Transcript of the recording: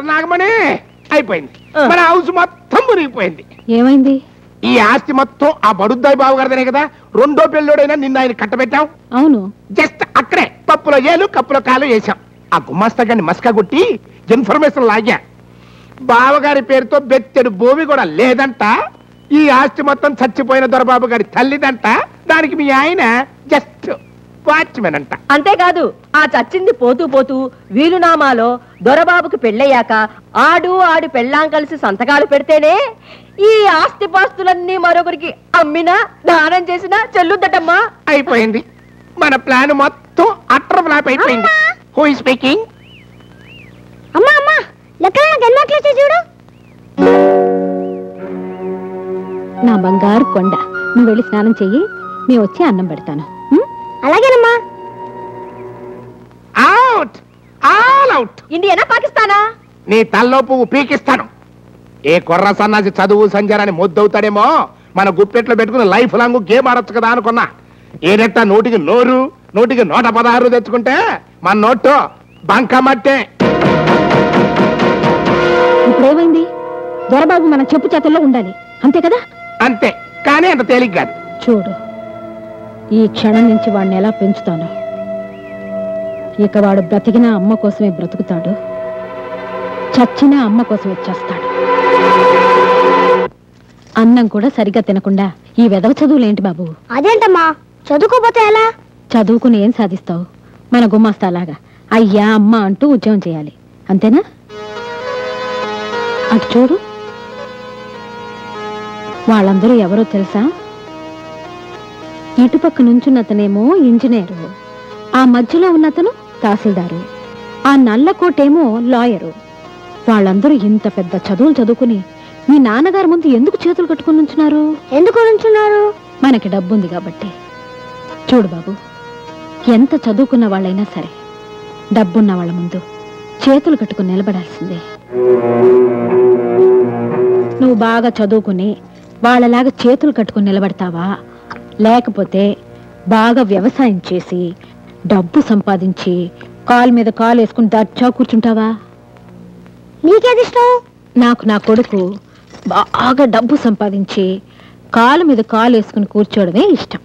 నాగమణి అయిపోయింది. మన హౌస్ మొత్తం మునిగిపోయింది. ఏమైంది? ఈ ఆస్తి మొత్తం ఆ బడుద్దాయి బాబు గారిదనే కదా. రెండో పెళ్ళోడైనా నిన్న ఆయన కట్టబెట్టాం. అవును, జస్ట్ అక్కడే పప్పులో ఏలు కప్పులో కాలు వేశాం. ఆ గుమాస్తా గారిని మస్కా కొట్టి ఇన్ఫర్మేషన్ లాగా బావగారి పేరుతో బెత్తెడు భూమి కూడా లేదంట. ఈ ఆస్తి మొత్తం చచ్చిపోయిన దొరబాబు గారి తల్లిదంట. దానికి మీ ఆయన జస్ట్ వాచ్మెన్ అంట. అంతేకాదు, ఆ చచ్చింది పోతూ పోతూ వీలునామాలో దొరబాబుకి పెళ్ళయ్యాక ఆడి పెళ్ళాం కలిసి సంతకాలు పెడితేనే ఈ ఆస్తి పాస్తులన్నీ మరొకరికి అమ్మినా దానం చేసినా చెల్లుద్దటమ్మా. అయిపోయింది. మన ప్లాన్ మొత్తం అట్టర్ ఫ్లాప్ అయిపోయింది. Who is speaking? అమ్మా అమ్మా, లెక్కన గన్మాట్లేసే చూడు. నా బంగారు కొండ, నువ్వు వెళ్ళి స్నానం చెయ్యి, మేము వచ్చి అన్నం పెడతాను. అలాగేనమ్మా. Out, all out. ఇండియానా పాకిస్తానా? నీ తల్లో పువ్వు పీకిస్తాను. ఏ కొర్ర సన్నాసి చదువు సంజరాన్ని ముద్దవుతాడేమో. మన గుప్పెట్లో పెట్టుకుని లైఫ్ లాంగ్ గేమ్ ఆడొచ్చు కదా అనుకున్నా. ఏదట్టా నోటికి నోరు, నోటికి 116 తెచ్చుకుంటే మన నోటు బంకమట్టే. ఇప్పుడేమైంది? దొరబాబు మన చెప్పు చేతుల్లో ఉండాలి, అంతే కదా? అంతే, కానీ అంత తేలిక కాదు. చూడు, ఈ క్షణం నుంచి వాడిని ఎలా పెంచుతాను. ఇక వాడు బ్రతికిన అమ్మ కోసమే బ్రతుకుతాడు, చచ్చిన అమ్మ కోసమే చేస్తాడు. అన్నం కూడా సరిగ్గా తినకుండా ఈ వెధవ చదువులేంటి బాబు? అదేంటమ్మా, చదువుకోపోతే ఎలా? చదువుకుని ఏం సాధిస్తావు? మన గుమాస్తాలాగా అయ్యా అమ్మ అంటూ ఉద్యోగం చేయాలి, అంతేనా? అటు చూడు, వాళ్ళందరూ ఎవరో తెలుసా? ఇటుపక్క నుంచున్నతనేమో ఇంజనీరు, ఆ మధ్యలో ఉన్నతను తహసీల్దారు, ఆ నల్లకోటేమో లాయరు. వాళ్ళందరూ ఇంత పెద్ద చదువులు చదువుకుని మీ నాన్నగారి ముందు ఎందుకు చేతులు కట్టుకుని నుంచున్నారు? ఎందుకు నుంచున్నారు? మనకి డబ్బుంది కాబట్టి. చూడు బాబు, ఎంత చదువుకున్న వాళ్ళైనా సరే డబ్బున్న వాళ్ళ ముందు చేతులు కట్టుకుని నిలబడాల్సిందే. నువ్వు బాగా చదువుకుని వాళ్ళలాగా చేతులు కట్టుకుని నిలబడతావా, లేకపోతే బాగా వ్యవసాయం చేసి డబ్బు సంపాదించి కాలు మీద కాలు వేసుకుని దర్చా కూర్చుంటావా? నీకేది ఇష్టం? నాకు నా కొడుకు బాగా డబ్బు సంపాదించి కాలు మీద కాలు వేసుకుని కూర్చోవడమే ఇష్టం.